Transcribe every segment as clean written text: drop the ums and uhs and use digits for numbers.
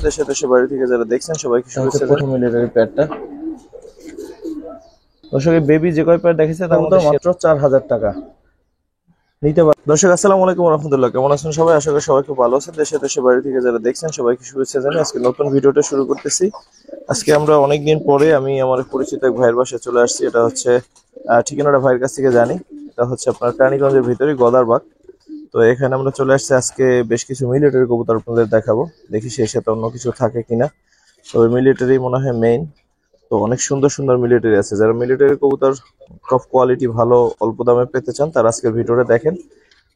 দেশে দেশে বাড়ি থেকে যারা দেখছেন সবাইকে শুভেচ্ছা। প্রথম মিলিটারি প্যাডটা দর্শক, বেবি যে কয় প্যাড দেখেছে তার মধ্যে মাত্র 4000 টাকা নিতে পারে। দর্শক আসসালামু আলাইকুম রাহমাতুল্লাহ, কেমন আছেন সবাই? আশা করি সবাই খুব ভালো আছেন। দেশে দেশে বাড়ি থেকে যারা দেখছেন সবাইকে শুভেচ্ছা জানাই। আজকে নতুন ভিডিওটা শুরু করতেছি। আজকে আমরা অনেকদিন পরে আমি আমার পরিচিত এক ভাইয়ের বাসায় চলে আসছি। এটা হচ্ছে ঠিকানাটা ভাইয়ের কাছ থেকে জানি। এটা হচ্ছে আপনার টালিগঞ্জের ভিতরে গদারবাগ। তো এখানে আমরা চলে আসছি। আজকে বেশ কিছু মিলিটারি কবুতর আপনাদের দেখাবো, দেখি সেই সাথে অন্য কিছু থাকে কিনা। তবে মিলিটারি মনে হয় মেইন। তো অনেক সুন্দর সুন্দর মিলিটারি আছে। যারা মিলিটারি কবুতর টপ কোয়ালিটি ভালো অল্প দামে পেতে চান তারা আজকের ভিডিওটা দেখেন।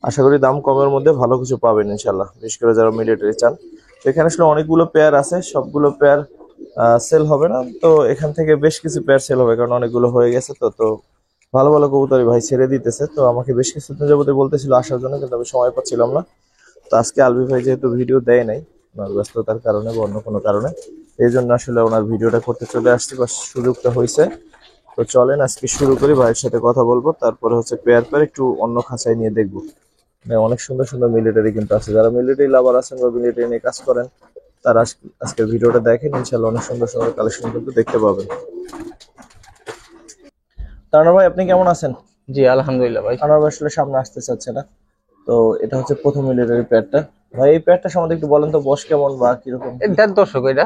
আশা করি দাম কমের মধ্যে ভালো কিছু পাবেন ইনশাল্লাহ, বিশেষ করে যারা মিলিটারি চান। তো এখানে আসলে অনেকগুলো পেয়ার আছে, সবগুলো পেয়ার সেল হবে না। তো এখান থেকে বেশ কিছু পেয়ার সেল হবে, কারণ অনেকগুলো হয়ে গেছে। তো ভালো ভালো কবুতরই ভাই ছেড়ে দিতেছে। তো আমাকে বেশ কিছুদিন যাবতীয় বলতেছিল আসার জন্য, কিন্তু আমি সময় পাচ্ছিলাম না। তো আজকে আলবি ভাই যেহেতু ভিডিও দেয় নাই ওনার ব্যস্ততার কারণে বা অন্য কোনো কারণে, এই জন্য আসলে ওনার ভিডিওটা করতে চলে আসছি বা সুযোগটা হয়েছে। তো চলেন আজকে শুরু করি, ভাইয়ের সাথে কথা বলবো, তারপরে হচ্ছে পেয়ার পেয়ার একটু অন্য খাঁচায় নিয়ে দেখবো। অনেক সুন্দর সুন্দর মিলিটারি কিন্তু আছে। যারা মিলিটারি লাভার আছেন বা মিলিটারি নিয়ে কাজ করেন তারা আজকের ভিডিওটা দেখেন, ইনশাল্লাহ অনেক সুন্দর সুন্দর কালেকশন কিন্তু দেখতে পাবেন। তারনা ভাই, আপনি কেমন আছেন? জি আলহামদুলিল্লাহ ভাই। আমার আসলে সামনে আসতে চাচ্ছে না। তো এটা হচ্ছে প্রথম মিলিটারি প্যাডটা। ভাই এই প্যাডটা সম্বন্ধে একটু বলেন তো, বয়স কেমন বা কিরকম? দেড় দশক এটা।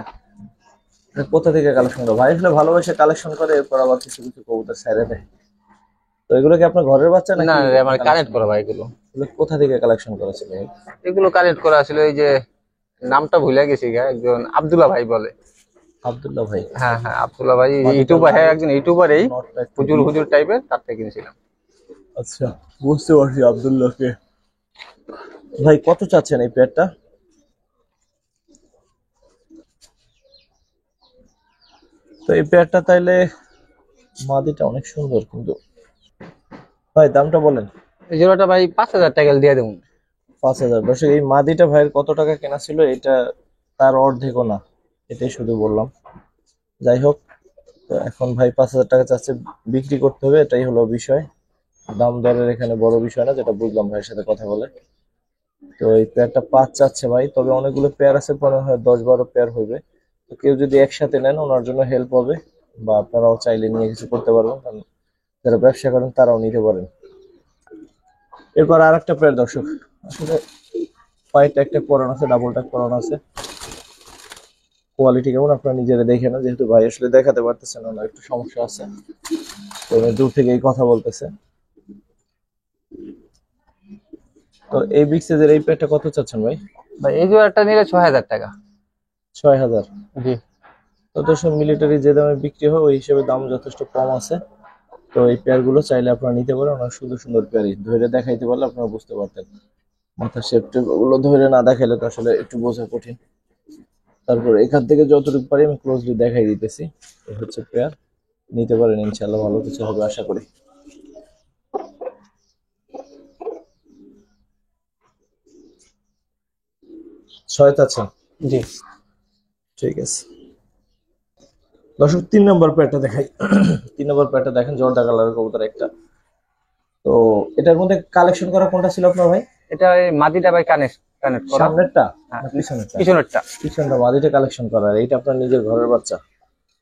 কোথা থেকে কালেকশন করে ভাই? আসলে ভালোবাসে কালেকশন করে, এরপর আবার কিছু কিছু কবুতর ছেড়ে দেয়। তো এগুলো কি আপনার ঘরের বাচ্চা না নাকি? আমার কানেক্ট করা ভাই এগুলো। এগুলো কোথা থেকে কালেকশন করেছিল? এগুলো কানেক্ট করা ছিল, এই যে নামটা ভুলে গেছি গা, একজন আব্দুল্লাহ ভাই বলে। আব্দুল্লাহ ভাই? হ্যাঁ হ্যাঁ আব্দুল্লাহ ভাই, ইউটিউবার, হ্যাঁ একজন ইউটিউবার, এই হুজুর হুজুর টাইপের, তার থেকে কিনেছিলাম। আচ্ছা, বুঝতে পারছি আব্দুল্লাহকে। ভাই কত চাচ্ছেন এই প্যাডটা? তো এই প্যাডটা তাইলে মাদিটা অনেক সুন্দর, কিন্তু ভাই দামটা বলেন। এই জোড়াটা ভাই 5000 টাকা দিয়ে দেবো। 5000? দর্শক, এই মাদিটা ভাইয়ের কত টাকা কেনা ছিল এটা তার অর্ধেকও না, এটাই শুধু বললাম। যাই হোক, তো এখন ভাই 5000 টাকা চাচ্ছে, বিক্রি করতে হবে, এটাই হলো বিষয়। দাম দরের এখানে বড় বিষয় না, যেটা বুঝলাম ভাইয়ের সাথে কথা বলে। তো এই পেয়ারটা 5 চাচ্ছে ভাই, তবে অনেকগুলো পেয়ার আছে, মনে হয় 10-12 পেয়ার হইবে। তো কেউ যদি একসাথে নেন ওনার জন্য হেল্প হবে, বা আপনারাও চাইলে নিয়ে কিছু করতে পারবেন, কারণ যারা ব্যবসা করেন তারাও নিতে পারেন। এরপর আর একটা পেয়ার দর্শক, আসলে হোয়াইট একটা পরানো আছে, ডাবল ট্যাগ পরানো আছে। কোয়ালিটি কেমন আপনারা নিজেরা দেখে না, যেহেতু ভাই আসলে দেখাতে পারতেছেন না, একটু সমস্যা আছে, তো উনি দূর থেকে এই কথা বলতেছে। তো এই বিগ সাইজের এই পেয়ারটা কত চাচ্ছেন ভাই? ভাই এই জোড়াটা নিলে 6000 টাকা। 6000? জি। তো দর্শক, মিলিটারি যে দামে বিক্রি হয় ওই হিসেবে দাম যথেষ্ট কম আছে। তো এই পেয়ার গুলো চাইলে আপনারা নিতে পারেন, অনেক সুন্দর সুন্দর পেয়ারই। ধরে দেখাইতে পারলে আপনারা বুঝতে পারতেন। মাথার শেপটা গুলো ধরে না দেখাইলে তো আসলে একটু বোঝা কঠিন। তারপর এখান থেকে যতটুকু পারি আমি ক্লোজলি দেখাই দিতেছি। এই হচ্ছে পেয়ার, নিতে পারেন, ইনশাল্লাহ ভালো কিছু হবে আশা করি। ছয় আছেন? জি। ঠিক আছে দর্শক, 3 নম্বর প্যাডটা দেখাই। 3 নম্বর প্যাডটা দেখেন, জর্দা কালারের কবুতর একটা। তো এটার মধ্যে কালেকশন করা কোনটা ছিল আপনার ভাই? এটা এই মাদিটা ভাই কানেক্ট কানেক্ট করা। সামনেরটা হ্যাঁ না পিছনেরটা? পিছনেরটা। পিছনটা মাদিটা কালেকশন করা, আর এইটা আপনার নিজের ঘরের বাচ্চা,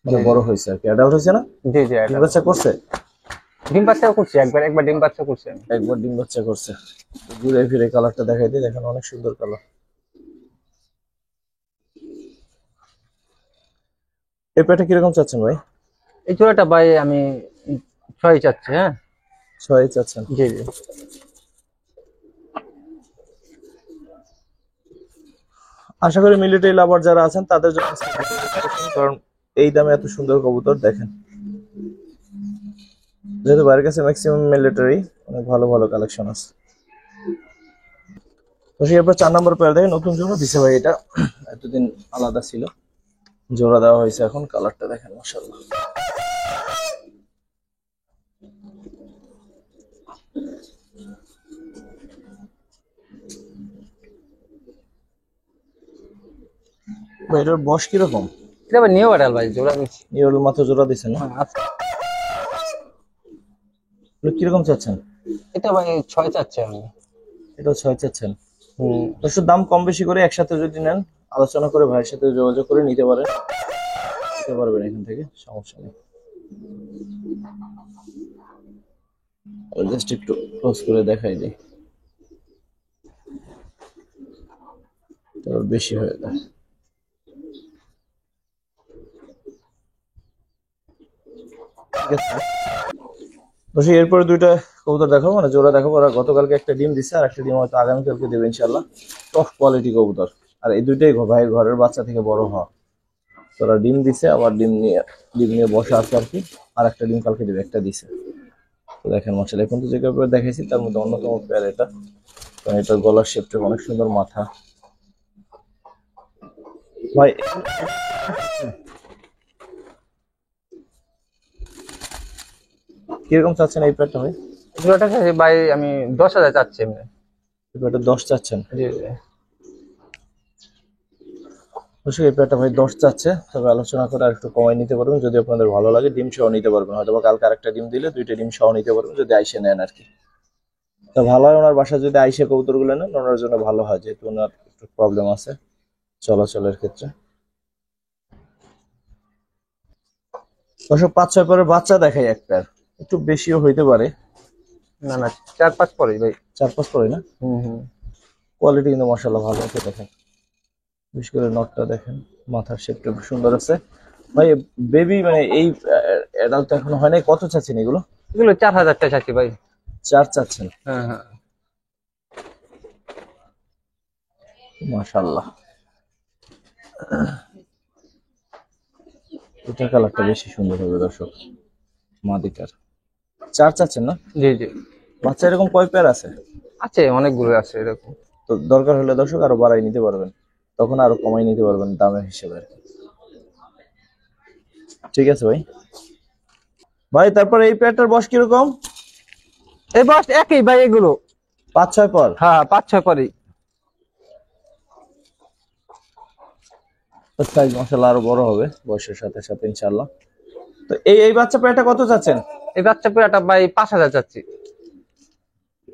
মানে বড় হয়েছে আর কি, অ্যাডাল্ট হয়েছে না? জি জি ডিম বাচ্চা করছে? ডিম বাচ্চা করছি, একবার একবার ডিম বাচ্চা করছি আমি। একবার ডিম বাচ্চা করছে। ঘুরে ফিরে কালারটা দেখাই দিই, দেখেন অনেক সুন্দর কালার। এই প্যাডটা কিরকম চাচ্ছেন ভাই? এই জোড়াটা ভাই আমি 6 চাচ্ছি। হ্যাঁ 6 চাচ্ছেন? জি জি। আশা করি মিলিটারি লাভার যারা আছেন তাদের জন্য, কারণ এই দামে এত সুন্দর কবুতর দেখেন। যেহেতু বাইরের কাছে ম্যাক্সিমাম মিলিটারি, অনেক ভালো ভালো কালেকশন আছে। তো এরপর 4 নম্বর পেয়ার দেখেন, নতুন জোড়া দিছে ভাই। এটা এতদিন আলাদা ছিল, জোড়া দেওয়া হয়েছে এখন। কালারটা দেখেন মাশাআল্লাহ। ভাই এটার বয়স কিরকম? এটা ভাই নিউ অ্যাডাল ভাই, জোড়া দিচ্ছি। নিউরল মাত্র জোড়া দিচ্ছেন না? আচ্ছা। কিরকম চাচ্ছেন? এটা ভাই 6 চাচ্ছি আমি। এটা 6 চাচ্ছেন? দর্শক দাম কম বেশি করে একসাথে যদি নেন, আলোচনা করে ভাইয়ের সাথে যোগাযোগ করে নিতে পারবেন এখান থেকে, সমস্যা নেই। জাস্ট একটু ক্লোজ করে দেখাই দিই, তারপর বেশি হয়ে যায়। ঠিক আছে দর্শক, এরপরে দুইটা কবুতর দেখাবো, মানে জোড়া দেখাবো। ওরা গতকালকে একটা ডিম দিচ্ছে, আর একটা ডিম হয়তো আগামীকালকে দেবে ইনশাল্লাহ। টপ কোয়ালিটি কবুতর, আর এই দুইটাই ভাইয়ের ঘরের বাচ্চা থেকে বড় হওয়া। তোরা ডিম দিছে, আবার ডিম নিয়ে বসা আছে আর কি। আর একটা ডিম কালকে দেবে, একটা দিছে। তো দেখেন মাশাআল্লাহ, এখন তো যে পেয়ার দেখাইছি তার মধ্যে অন্যতম পেয়ার এটা। কারণ এটার গলার শেপটা অনেক সুন্দর, মাথা। ভাই কিরকম চাচ্ছেন এই পেয়ারটা ভাই? এগুলোটা চাচ্ছি ভাই আমি 10,000 চাচ্ছি এমনি। এই পেয়ারটা 10 চাচ্ছেন? জি জি। অবশ্যই এই পেয়ারটা ভাই 10 চাচ্ছে, তবে আলোচনা করে আর একটু কমাই নিতে পারবেন যদি আপনাদের ভালো লাগে। ডিম সহ নিতে পারবেন, হয়তো বা কালকে আরেকটা ডিম দিলে দুইটা ডিম সহ নিতে পারবেন যদি আইসে নেন আর কি। তো ভালো হয় ওনার বাসায় যদি আইসে কবুতর গুলো নেন, ওনার জন্য ভালো হয়, যেহেতু ওনার একটু প্রবলেম আছে চলাচলের ক্ষেত্রে। দর্শক 5-6 পরের বাচ্চা দেখাই এক পেয়ার, একটু বেশিও হইতে পারে। না না, 4-5 পরে ভাই। 4-5 পরে না? কোয়ালিটি কিন্তু মাশাআল্লাহ ভালো আছে। দেখেন বিশেষ করে নটটা দেখেন, মাথার শেপটা খুব সুন্দর আছে ভাই। বেবি মানে এই অ্যাডাল্ট এখনো হয় নাই। কত চাচ্ছেন এগুলো? এগুলো 4,000 টাকা চাচ্ছি ভাই। 4 চাচ্ছেন? হ্যাঁ হ্যাঁ। মাশাআল্লাহ, এটা কালারটা বেশি সুন্দর হবে দর্শক, মাদিটার। 4 চাচ্ছেন না? জি জি। বাচ্চা এরকম কয় পেয়ার আছে? আছে, অনেকগুলো আছে এরকম। তো দরকার হলে দর্শক আরো বাড়াই নিতে পারবেন, তখন আরো কমাই নিতে পারবেন দামের হিসেবে আর কি। ঠিক আছে ভাই। ভাই তারপরে এই পেয়ারটার বয়স কিরকম? এই বয়স একই ভাই এগুলো। 5-6 পর? হ্যাঁ 5-6 পরেই। সাইজ মাশাআল্লাহ আরো বড় হবে বয়সের সাথে সাথে ইনশাআল্লাহ। তো এই বাচ্চা পেয়ারটা কত চাচ্ছেন? এই বাচ্চা পেয়ারটা ভাই 5,000 চাচ্ছি।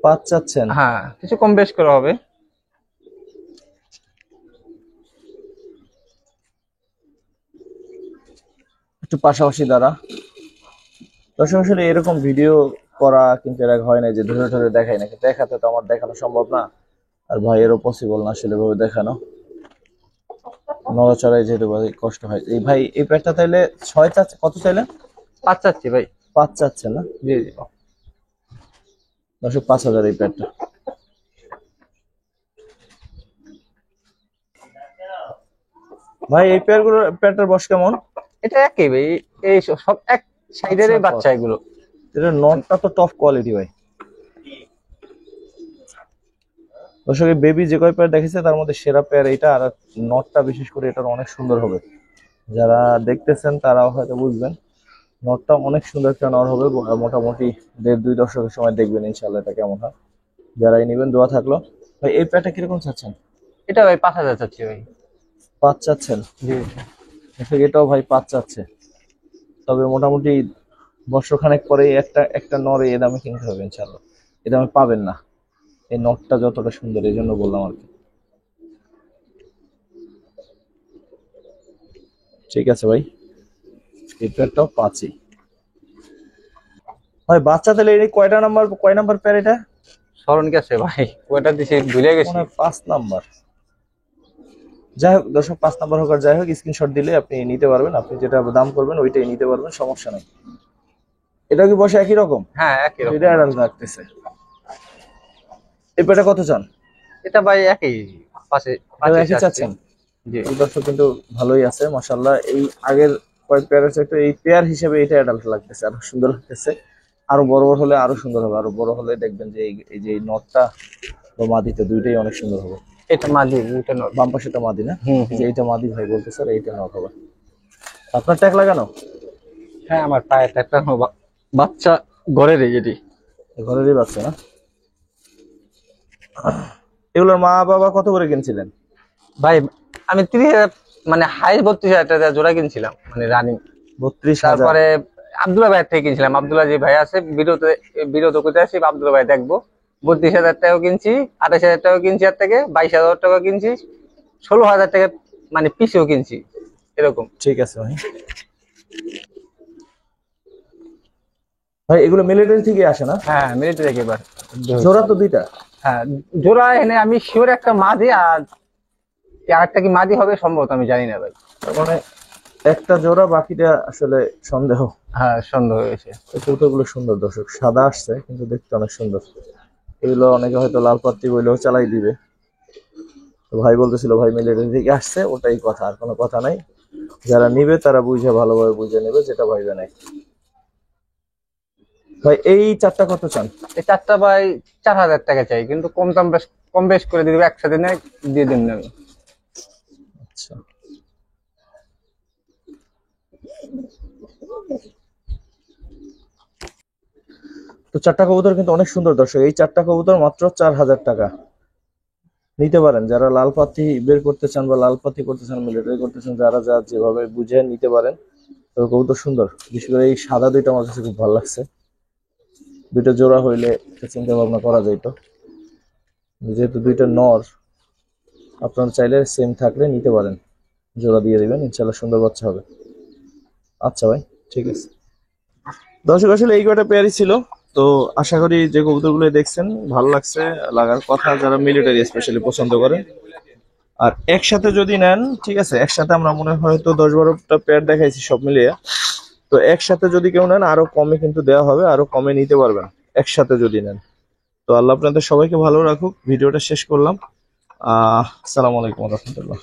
5 চাচ্ছেন? হ্যাঁ, কিছু কম বেশ করে হবে। একটু পাশাপাশি দ্বারা দর্শক, আসলে এরকম ভিডিও করা কিন্তু এর আগে হয় না, যে ধরে ধরে দেখাই না, কিন্তু দেখাতে তো আমার দেখানো সম্ভব না, আর ভাইয়েরও পসিবল না আসলে ভাবে দেখানো। নড়াচড়ায় যেহেতু ভাই কষ্ট হয়। এই ভাই এই পেয়ারটা তাইলে 6 চাচ্ছে, কত চাইলেন? 5 চাচ্ছি ভাই। 5 চাচ্ছেন না? জি জি। দর্শক 5,000 এই পেয়ারটা। ভাই এই পেয়ারটার বয়স কেমন? এটা একই ভাই, এই সব এক সাইডের বাচ্চা এগুলো। এটা নটটা তো টপ কোয়ালিটি ভাই। দর্শক এই বেবি যে কয় পেয়ার দেখেছে তার মধ্যে সেরা পেয়ার এইটা, আর নটটা বিশেষ করে এটার অনেক সুন্দর হবে। যারা দেখতেছেন তারাও হয়তো বুঝবেন, নটটা অনেক সুন্দর একটা নর হবে। মোটামুটি 1.5-2 দশকের সময় দেখবেন ইনশাল্লাহ এটা কেমন হয়। যারাই নিবেন দোয়া থাকলো। ভাই এই পেয়ারটা কিরকম চাচ্ছেন? এটা ভাই 5,000 চাচ্ছি ভাই। 5 চাচ্ছেন? জি। দর্শক এটাও ভাই 5 চাচ্ছে, তবে মোটামুটি বছরখানেক পরে একটা নর এই দামে কিনতে হবে ইনশাল্লাহ। এই দামে পাবেন না, এই নটটা যতটা সুন্দর এই জন্য বললাম আর কি। ঠিক আছে ভাই, এই পেয়ারটাও 5ই। ভাই বাচ্চা তাহলে এই কয় নাম্বার পেয়ার এটা? স্মরণ গেছে ভাই, ওটা দিছি ভুলে গেছি। 5 নাম্বার। যাই হোক দর্শক, 5 নাম্বার হোক আর যাই হোক, স্ক্রিনশট দিলে আপনি নিতে পারবেন। আপনি যেটা দাম করবেন ওইটাই নিতে পারবেন, সমস্যা নেই। এটা কি বসে একই রকম? হ্যাঁ একই রকম। এটা অ্যাডাল্ট রাখতেছে। এই পেয়ারটা কত চান? এটা ভাই একই, পাশে একই চাচ্ছেন? জি। এই দর্শক কিন্তু ভালোই আছে মাশাআল্লাহ। এই আগের কয়েক পেয়ারের চাইতে এই পেয়ার হিসেবে এটা অ্যাডাল্ট লাগতেছে, আরো সুন্দর লাগতেছে। আরো বড় বড় হলে আরো সুন্দর হবে, আরো বড় হলে দেখবেন যে এই যে নটটা বা মাদিটা দুইটাই অনেক সুন্দর হবে। এটা মাদি, এটা নর। বাম পাশেটা মাদি না? হুম। যে এইটা মাদি ভাই বলতে স্যার, এইটা নট হবে। আপনার ট্যাগ লাগানো? হ্যাঁ, আমার পায়ে একটা বাচ্চা ঘরের এটি। ঘরেরই বাচ্চা না? এগুলোর মা বাবা কত করে কিনছিলেন ভাই আমি 30,000 মানে হাই 32,000 টাকা জোড়া কিনছিলাম, মানে রানিং। 32,000? তারপরে আব্দুল্লাহ ভাই থেকে কিনছিলাম। আব্দুল্লাহ যে ভাই আছে, ভিডিও তো করতে আসি, আব্দুল্লাহ ভাই দেখবো, 32,000 টাকাও কিনছি, 28,000 টাকাও কিনছি, আর থেকে 22,000 টাকা কিনছি, 16,000 টাকা মানে পিসেও কিনছি এরকম। ঠিক আছে ভাই। ভাই এগুলো মিলিটারি থেকে আসে না? হ্যাঁ মিলিটারি একেবারে। জোড়া তো দুইটা। হ্যাঁ জোড়া এনে আমি শিওর একটা মাদি, আর আরেকটা কি মাদি হবে সম্ভবত আমি জানি না ভাই। তার মানে একটা জোড়া, বাকিটা আসলে সন্দেহ। হ্যাঁ সন্দেহ হয়েছে। এই কবুতরগুলো সুন্দর দর্শক, সাদা আসছে কিন্তু দেখতে অনেক সুন্দর। এগুলো অনেকে হয়তো লাল পাত্তি বইলেও চালাই দিবে। তো ভাই বলতেছিল ভাই মিলিটারি থেকে আসছে, ওটাই কথা, আর কোনো কথা নাই। যারা নিবে তারা বুঝে, ভালোভাবে বুঝে নেবে, যেটা ভাইবে নাই। ভাই এই চারটা কত চান? এই চারটা ভাই 4,000 টাকা চাই, কিন্তু কম বেশ করে দিয়ে দেবো, একসাথে নেয় দিয়ে দিন না আমি। আচ্ছা, তো চারটা কবুতর কিন্তু অনেক সুন্দর দর্শক। এই চারটা কবুতর মাত্র 4,000 টাকা। নিতে পারেন যারা লাল পাতি বের করতে চান বা লাল পাতি করতে চান, মিলিটারি করতে চান, যারা যা যেভাবে বুঝে নিতে পারেন। তো কবুতর সুন্দর, বিশেষ করে এই সাদা দুইটা আমার কাছে খুব ভালো লাগছে। দুইটা জোড়া হইলে একটা চিন্তা ভাবনা করা যাইতো। যেহেতু দুইটা নর, আপনারা চাইলে সেম থাকলে নিতে পারেন, জোড়া দিয়ে দিবেন, ইনশাল্লাহ সুন্দর বাচ্চা হবে। আচ্ছা ভাই, ঠিক আছে। দর্শক আসলে এই কয়টা পেয়ারই ছিল। তো আশা করি যে কবুতরগুলো দেখছেন ভালো লাগছে, লাগার কথা যারা মিলিটারি স্পেশালি পছন্দ করেন। আর একসাথে যদি নেন, ঠিক আছে, একসাথে আমরা মনে হয় হয়তো 10-12টা পেয়ার দেখাইছি সব মিলিয়ে। তো একসাথে যদি কেউ নেন আরো কমে কিন্তু দেওয়া হবে, আরো কমে নিতে পারবেন একসাথে যদি নেন। তো আল্লাহ আপনাদের সবাইকে ভালো রাখুক। ভিডিওটা শেষ করলাম। আসসালামু আলাইকুম রহমতুল্লাহ।